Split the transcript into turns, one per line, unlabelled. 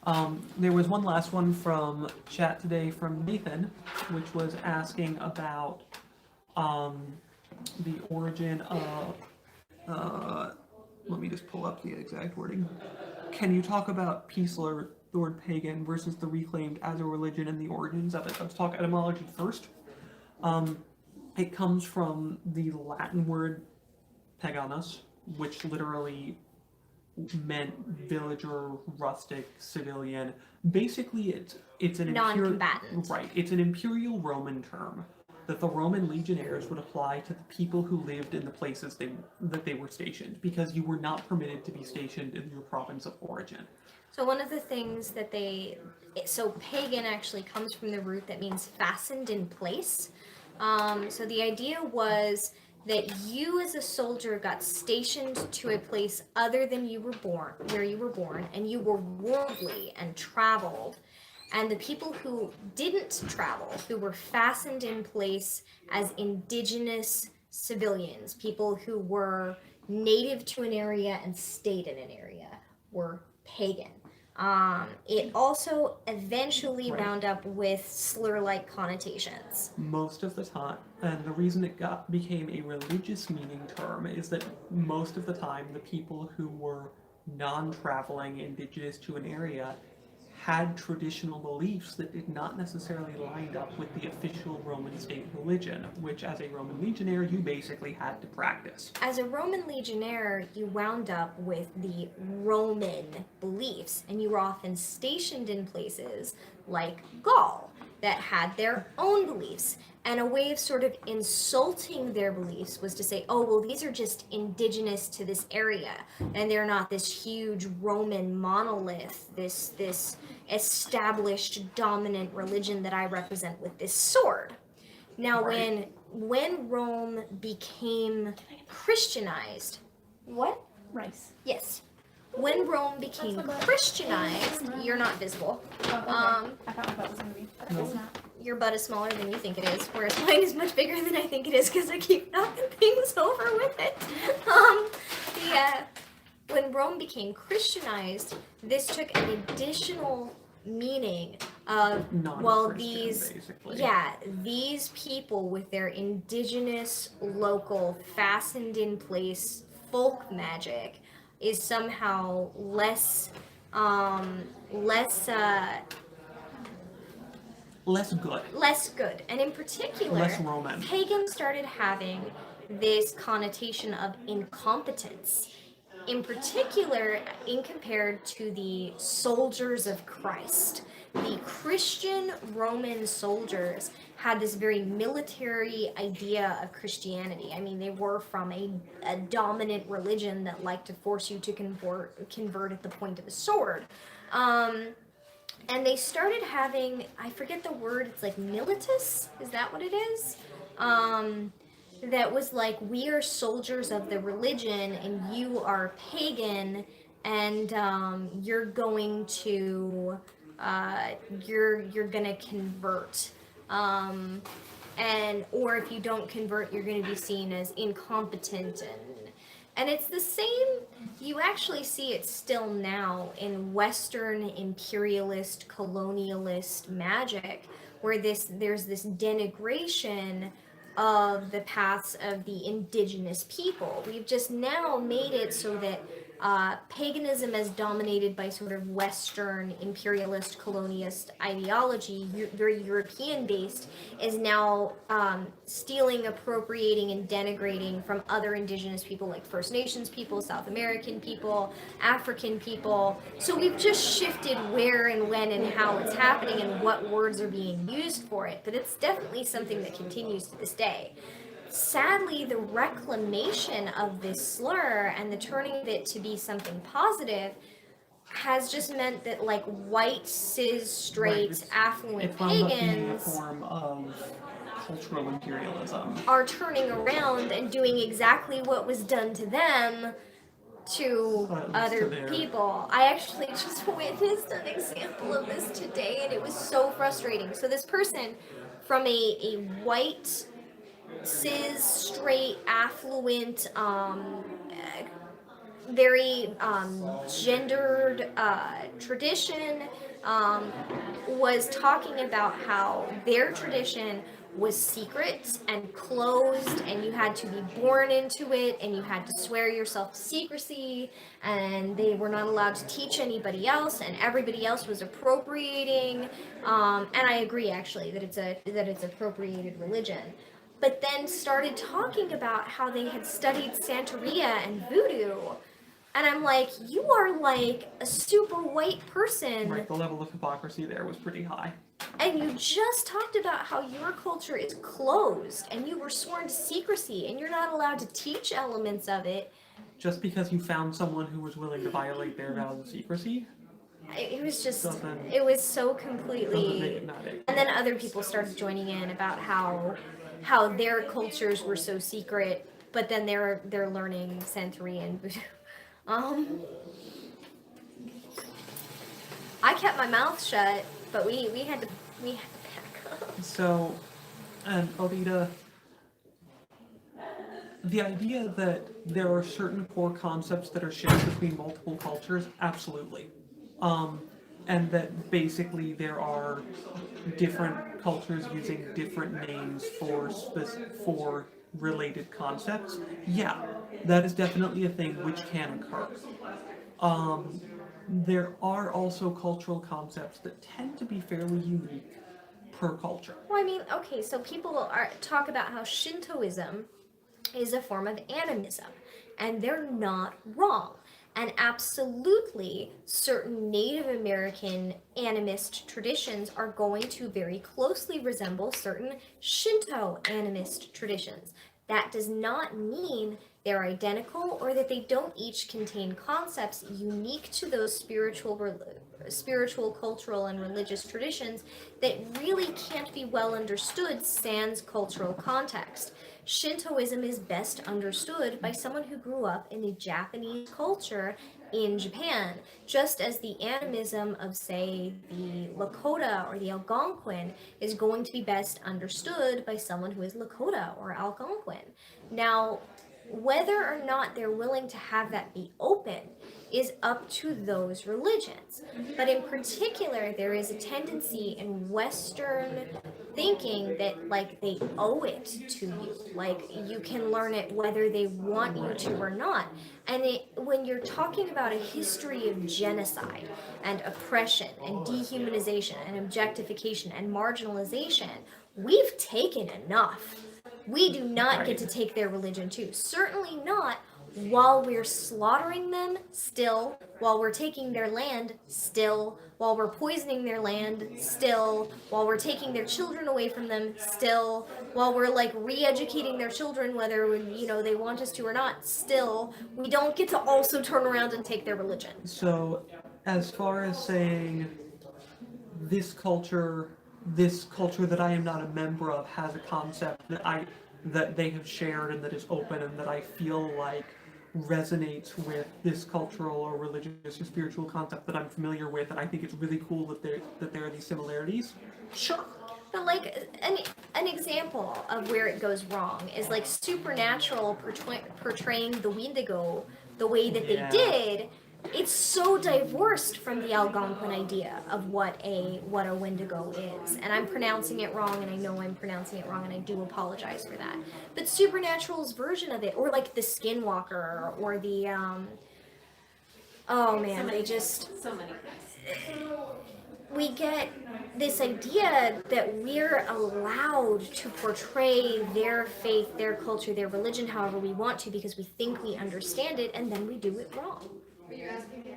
There was one last one from chat today from Nathan, which was asking about um, the origin of. Let me just pull up the exact wording. Can you talk about peace, Lord Pagan versus the reclaimed as a religion and the origins of it? Let's talk etymology first. Um, it comes from the Latin word paganus, which literally meant villager, rustic, civilian. Basically, it's an
Non-combatant.
right. It's an imperial Roman term that the Roman legionnaires would apply to the people who lived in the places that they were stationed, because you were not permitted to be stationed in your province of origin.
So one of the things that so pagan actually comes from the root that means fastened in place. So the idea was that you as a soldier got stationed to a place other than where you were born, and you were worldly and traveled. And the people who didn't travel, who were fastened in place as indigenous civilians, people who were native to an area and stayed in an area, were pagan. It also eventually
Right.
wound up with slur-like connotations.
Most of the time, and the reason it became a religious meaning term is that most of the time the people who were non-traveling indigenous to an area had traditional beliefs that did not necessarily line up with the official Roman state religion, which as a Roman legionnaire you basically had to practice.
As a Roman legionnaire, you wound up with the Roman beliefs, and you were often stationed in places like Gaul that had their own beliefs. And a way of sort of insulting their beliefs was to say, oh, well, these are just indigenous to this area, and they're not this huge Roman monolith, this established dominant religion that I represent with this sword. Now,
Right.
when Rome became Christianized, what?
Rice.
Yes. When Rome became Christianized, you're not visible.
Oh, okay. I thought my butt was gonna be.
No.
It's not.
Your butt is smaller than you think it is, whereas mine is much bigger than I think it is because I keep knocking things over with it. When Rome became Christianized, this took an additional meaning of, well,
Non-Christian, basically.
these people with their indigenous, local, fastened in place folk magic is somehow less
Less good.
less good. And in particular,
Less Roman.
pagan started having this connotation of incompetence. In particular, in compared to the soldiers of Christ. The Christian Roman soldiers had this very military idea of Christianity. I mean, they were from a dominant religion that liked to force you to convert at the point of a sword. And they started having, I forget the word, it's like militus? Is that what it is? That was like, we are soldiers of the religion and you are pagan, and you're going to you're gonna convert, and or if you don't convert, you're gonna be seen as incompetent, and it's the same. You actually see it still now in Western imperialist, colonialist magic, where there's this denigration of the paths of the indigenous people. We've just now made it so that paganism, as dominated by sort of Western imperialist colonialist ideology, very European based, is now stealing, appropriating, and denigrating from other indigenous people like First Nations people, South American people, African people. So we've just shifted where and when and how it's happening and what words are being used for it. But it's definitely something that continues to this day. Sadly, the reclamation of this slur and the turning of it to be something positive has just meant that, like, white, cis, straight, affluent pagans
a form of cultural imperialism
are turning around and doing exactly what was done to them to other people. I actually just witnessed an example of this today, and it was so frustrating. So this person, from a white, cis, straight, affluent, very gendered tradition, was talking about how their tradition was secret and closed, and you had to be born into it, and you had to swear yourself to secrecy, and they were not allowed to teach anybody else, and everybody else was appropriating. And I agree, actually, that it's appropriated religion. But then started talking about how they had studied Santeria and voodoo. And I'm like, you are like a super white person.
Right, the level of hypocrisy there was pretty high.
And you just talked about how your culture is closed and you were sworn to secrecy and you're not allowed to teach elements of it.
Just because you found someone who was willing to violate their vows of secrecy
It was just,
doesn't
it was so
make
completely.
it not it.
And then other people started joining in about how their cultures were so secret, but then they're learning Santeria and voodoo. I kept my mouth shut, but we had to back up.
So, and Alvita, the idea that there are certain core concepts that are shared between multiple cultures, absolutely. And that basically there are different cultures using different names for related concepts. Yeah, that is definitely a thing which can occur. There are also cultural concepts that tend to be fairly unique per culture.
Well, I mean, okay, so people talk about how Shintoism is a form of animism, and they're not wrong. And absolutely, certain Native American animist traditions are going to very closely resemble certain Shinto animist traditions. That does not mean they're identical or that they don't each contain concepts unique to those spiritual, cultural, and religious traditions that really can't be well understood sans cultural context. Shintoism is best understood by someone who grew up in the Japanese culture in Japan, just as the animism of, say, the Lakota or the Algonquin is going to be best understood by someone who is Lakota or Algonquin. Now, whether or not they're willing to have that be open is up to those religions. But in particular, there is a tendency in Western thinking that, like, they owe it to you. Like, you can learn it whether they want you to or not. And when you're talking about a history of genocide and oppression and dehumanization and objectification and marginalization, we've taken enough. We do not get to take their religion too. Certainly not while we're slaughtering them still, while we're taking their land still, while we're poisoning their land still, while we're taking their children away from them still, while we're like re-educating their children whether they want us to or not still. We don't get to also turn around and take their religion.
So, as far as saying this culture that I am not a member of has a concept that they have shared and that is open and that I feel like resonates with this cultural or religious or spiritual concept that I'm familiar with, and I think it's really cool that there are these similarities. Sure.
But like an example of where it goes wrong is like Supernatural portraying the Wendigo the way that they did. It's so divorced from the Algonquin idea of what a Wendigo is. And I'm pronouncing it wrong, and I know I'm pronouncing it wrong, and I do apologize for that. But Supernatural's version of it, or like the Skinwalker, or the oh man,
so many things.
We get this idea that we're allowed to portray their faith, their culture, their religion however we want to because we think we understand it, and then we do it wrong.
But you're asking me